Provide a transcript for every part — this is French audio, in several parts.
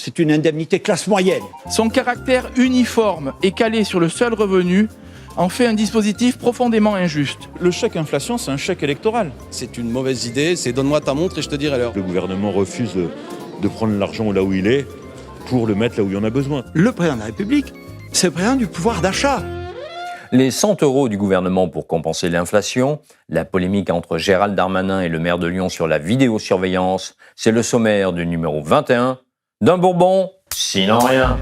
C'est une indemnité classe moyenne. Son caractère uniforme et calé sur le seul revenu en fait un dispositif profondément injuste. Le chèque inflation, c'est un chèque électoral. C'est une mauvaise idée, c'est donne-moi ta montre et je te dirai l'heure. Le gouvernement refuse de prendre l'argent là où il est pour le mettre là où il y en a besoin. Le président de la République, c'est le président du pouvoir d'achat. Les 100 € du gouvernement pour compenser l'inflation, la polémique entre Gérald Darmanin et le maire de Lyon sur la vidéosurveillance, c'est le sommaire du numéro 21 d'un Bourbon, sinon rien.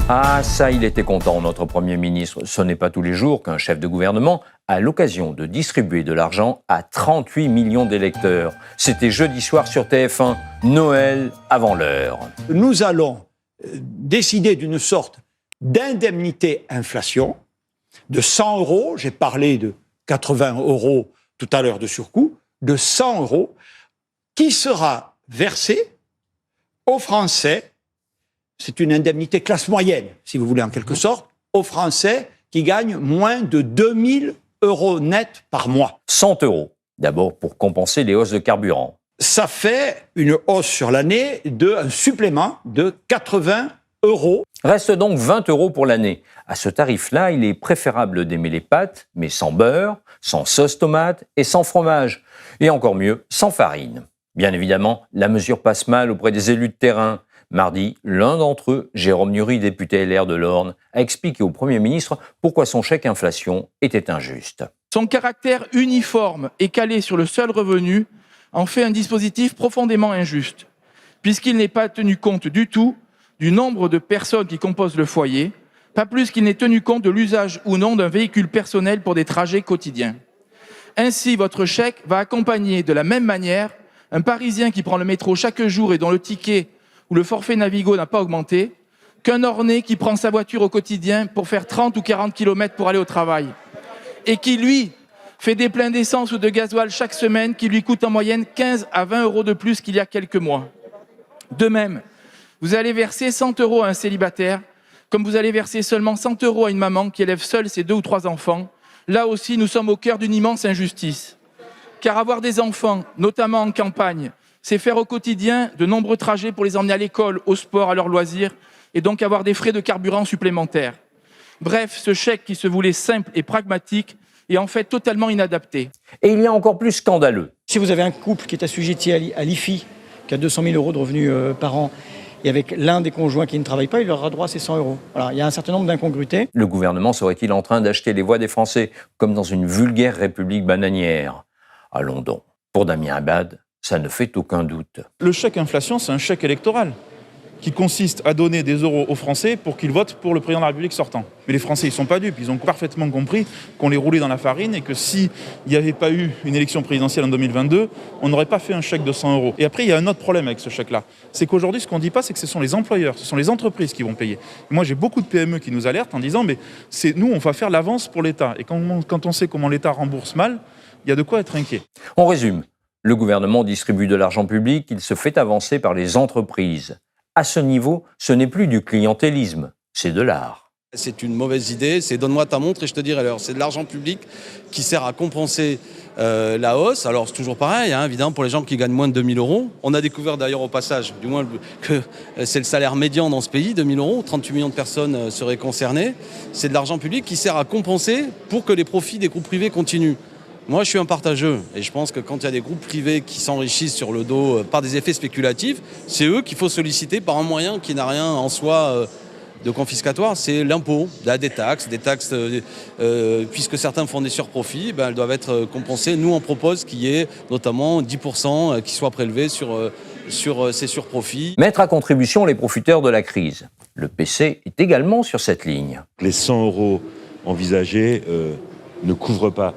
Ah ça, il était content, notre Premier ministre. Ce n'est pas tous les jours qu'un chef de gouvernement a l'occasion de distribuer de l'argent à 38 millions d'électeurs. C'était jeudi soir sur TF1, Noël avant l'heure. Nous allons décider d'une sorte d'indemnité inflation de 100 €. J'ai parlé de 80 € tout à l'heure de surcoût, de 100 € qui sera versée aux Français. C'est une indemnité classe moyenne, si vous voulez, en quelque sorte, aux Français qui gagnent moins de 2000 € net par mois. 100 €, d'abord pour compenser les hausses de carburant. Ça fait une hausse sur l'année un supplément de 80 €. Reste donc 20 € pour l'année. À ce tarif-là, il est préférable d'aimer les pâtes, mais sans beurre, sans sauce tomate et sans fromage. Et encore mieux, sans farine. Bien évidemment, la mesure passe mal auprès des élus de terrain. Mardi, l'un d'entre eux, Jérôme Nury, député LR de l'Orne, a expliqué au Premier ministre pourquoi son chèque inflation était injuste. Son caractère uniforme et calé sur le seul revenu en fait un dispositif profondément injuste, puisqu'il n'est pas tenu compte du tout du nombre de personnes qui composent le foyer, pas plus qu'il n'est tenu compte de l'usage ou non d'un véhicule personnel pour des trajets quotidiens. Ainsi, votre chèque va accompagner de la même manière un Parisien qui prend le métro chaque jour et dont le ticket ou le forfait Navigo n'a pas augmenté, qu'un Ornais qui prend sa voiture au quotidien pour faire 30 ou 40 km pour aller au travail, et qui, lui, fait des pleins d'essence ou de gasoil chaque semaine qui lui coûtent en moyenne 15 à 20 € de plus qu'il y a quelques mois. De même, vous allez verser 100 € à un célibataire, comme vous allez verser seulement 100 € à une maman qui élève seule ses 2 ou 3 enfants. Là aussi, nous sommes au cœur d'une immense injustice. Car avoir des enfants, notamment en campagne, c'est faire au quotidien de nombreux trajets pour les emmener à l'école, au sport, à leurs loisirs, et donc avoir des frais de carburant supplémentaires. Bref, ce chèque qui se voulait simple et pragmatique est en fait totalement inadapté. Et il y a encore plus scandaleux. Si vous avez un couple qui est assujetti à l'IFI, qui a 200 000 € de revenus par an, et avec l'un des conjoints qui ne travaille pas, il aura droit à ces 100 €. Voilà, il y a un certain nombre d'incongruités. Le gouvernement serait-il en train d'acheter les voix des Français, comme dans une vulgaire république bananière? Allons donc. Pour Damien Abad, ça ne fait aucun doute. Le chèque inflation, c'est un chèque électoral qui consiste à donner des euros aux Français pour qu'ils votent pour le président de la République sortant. Mais les Français, ils ne sont pas dupes. Ils ont parfaitement compris qu'on les roulait dans la farine et que s'il n'y avait pas eu une élection présidentielle en 2022, on n'aurait pas fait un chèque de 100 €. Et après, il y a un autre problème avec ce chèque-là. C'est qu'aujourd'hui, ce qu'on ne dit pas, c'est que ce sont les employeurs, ce sont les entreprises qui vont payer. Et moi, j'ai beaucoup de PME qui nous alertent en disant « mais c'est nous, on va faire l'avance pour l'État ». Et quand on sait comment l'État rembourse mal, il y a de quoi être inquiet. On résume. Le gouvernement distribue de l'argent public, il se fait avancer par les entreprises. À ce niveau, ce n'est plus du clientélisme, c'est de l'art. C'est une mauvaise idée, c'est donne-moi ta montre et je te dirai l'heure. C'est de l'argent public qui sert à compenser la hausse. Alors c'est toujours pareil, évidemment, pour les gens qui gagnent moins de 2000 €. On a découvert d'ailleurs au passage, du moins que c'est le salaire médian dans ce pays, 2000 €, 38 millions de personnes seraient concernées. C'est de l'argent public qui sert à compenser pour que les profits des groupes privés continuent. Moi, je suis un partageux et je pense que quand il y a des groupes privés qui s'enrichissent sur le dos par des effets spéculatifs, c'est eux qu'il faut solliciter par un moyen qui n'a rien en soi de confiscatoire, c'est l'impôt, des taxes, puisque certains font des surprofits, elles doivent être compensées. Nous, on propose qu'il y ait notamment 10% qui soient prélevés sur ces surprofits. Mettre à contribution les profiteurs de la crise. Le PC est également sur cette ligne. Les 100 € envisagés ne couvrent pas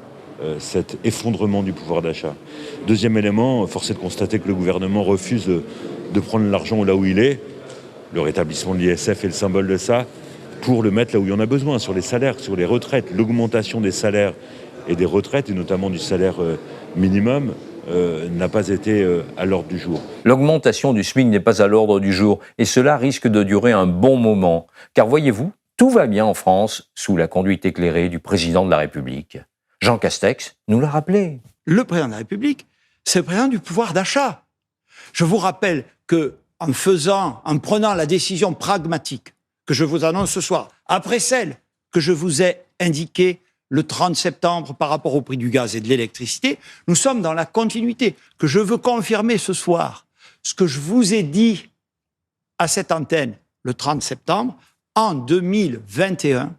cet effondrement du pouvoir d'achat. Deuxième élément, force est de constater que le gouvernement refuse de prendre l'argent là où il est. Le rétablissement de l'ISF est le symbole de ça, pour le mettre là où il y en a besoin, sur les salaires, sur les retraites. L'augmentation des salaires et des retraites, et notamment du salaire minimum, n'a pas été à l'ordre du jour. L'augmentation du SMIC n'est pas à l'ordre du jour, et cela risque de durer un bon moment. Car voyez-vous, tout va bien en France sous la conduite éclairée du président de la République. Jean Castex nous l'a rappelé. Le président de la République, c'est le président du pouvoir d'achat. Je vous rappelle que en prenant la décision pragmatique que je vous annonce ce soir, après celle que je vous ai indiquée le 30 septembre par rapport au prix du gaz et de l'électricité, nous sommes dans la continuité, que je veux confirmer ce soir. Ce que je vous ai dit à cette antenne le 30 septembre, en 2021,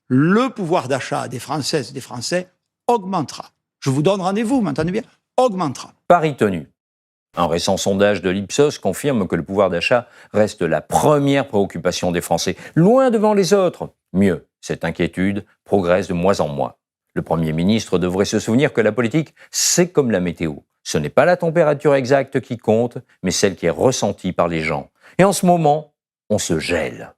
le pouvoir d'achat des Françaises et des Français augmentera. Je vous donne rendez-vous, m'entendez bien, augmentera. Pari tenu. Un récent sondage de l'Ipsos confirme que le pouvoir d'achat reste la première préoccupation des Français, loin devant les autres. Mieux, cette inquiétude progresse de mois en mois. Le Premier ministre devrait se souvenir que la politique, c'est comme la météo. Ce n'est pas la température exacte qui compte, mais celle qui est ressentie par les gens. Et en ce moment, on se gèle.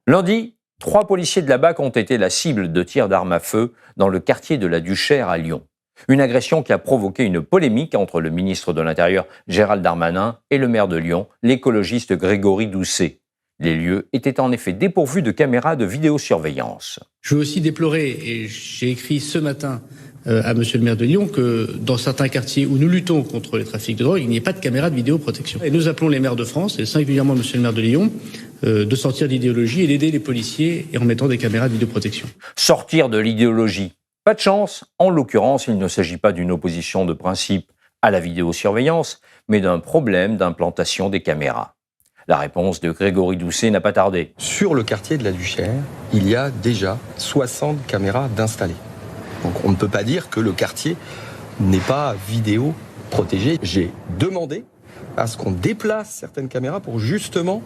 Lundi, 3 policiers de la BAC ont été la cible de tirs d'armes à feu dans le quartier de la Duchère à Lyon. Une agression qui a provoqué une polémique entre le ministre de l'Intérieur Gérald Darmanin et le maire de Lyon, l'écologiste Grégory Doucet. Les lieux étaient en effet dépourvus de caméras de vidéosurveillance. Je veux aussi déplorer, et j'ai écrit ce matin à monsieur le maire de Lyon, que dans certains quartiers où nous luttons contre les trafics de drogue, il n'y ait pas de caméras de vidéoprotection. Et nous appelons les maires de France, et singulièrement monsieur le maire de Lyon, de sortir de l'idéologie et d'aider les policiers en mettant des caméras de vidéoprotection. Sortir de l'idéologie. Pas de chance, en l'occurrence, il ne s'agit pas d'une opposition de principe à la vidéosurveillance, mais d'un problème d'implantation des caméras. La réponse de Grégory Doucet n'a pas tardé. Sur le quartier de la Duchère, il y a déjà 60 caméras d'installées. Donc on ne peut pas dire que le quartier n'est pas vidéo protégé. J'ai demandé à ce qu'on déplace certaines caméras pour justement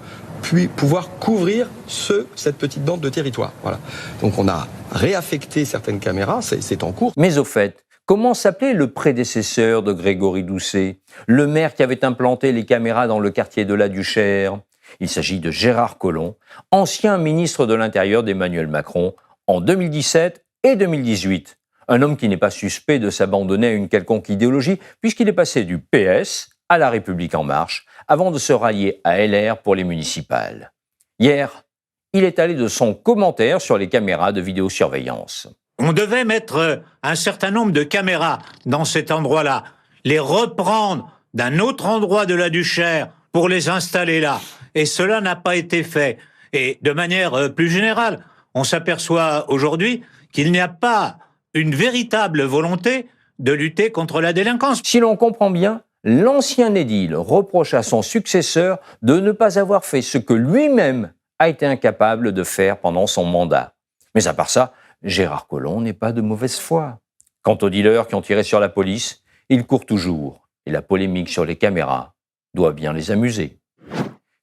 pouvoir couvrir cette petite bande de territoire. Voilà. Donc on a réaffecté certaines caméras, c'est en cours. Mais au fait, comment s'appelait le prédécesseur de Grégory Doucet, le maire qui avait implanté les caméras dans le quartier de la Duchère? Il s'agit de Gérard Collomb, ancien ministre de l'Intérieur d'Emmanuel Macron en 2017 et 2018. Un homme qui n'est pas suspect de s'abandonner à une quelconque idéologie puisqu'il est passé du PS à La République En Marche avant de se rallier à LR pour les municipales. Hier, il est allé de son commentaire sur les caméras de vidéosurveillance. On devait mettre un certain nombre de caméras dans cet endroit-là, les reprendre d'un autre endroit de la Duchère pour les installer là. Et cela n'a pas été fait. Et de manière plus générale, on s'aperçoit aujourd'hui qu'il n'y a pas une véritable volonté de lutter contre la délinquance. Si l'on comprend bien, l'ancien édile reproche à son successeur de ne pas avoir fait ce que lui-même a été incapable de faire pendant son mandat. Mais à part ça, Gérard Collomb n'est pas de mauvaise foi. Quant aux dealers qui ont tiré sur la police, ils courent toujours. Et la polémique sur les caméras doit bien les amuser.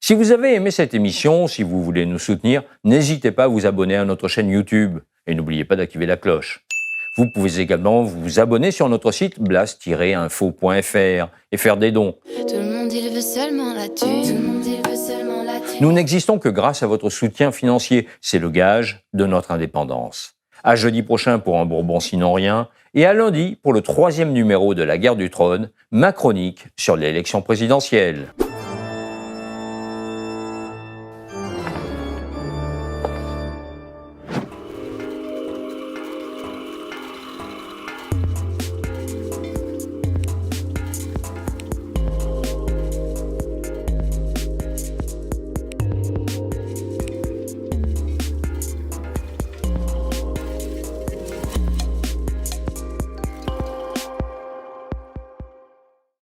Si vous avez aimé cette émission, si vous voulez nous soutenir, n'hésitez pas à vous abonner à notre chaîne YouTube. Et n'oubliez pas d'activer la cloche. Vous pouvez également vous abonner sur notre site blast-info.fr et faire des dons. Tout le monde, il veut seulement la thune. Nous n'existons que grâce à votre soutien financier. C'est le gage de notre indépendance. À jeudi prochain pour un Bourbon sinon rien. Et à lundi pour le 3e numéro de La Guerre du Trône, ma chronique sur l'élection présidentielle.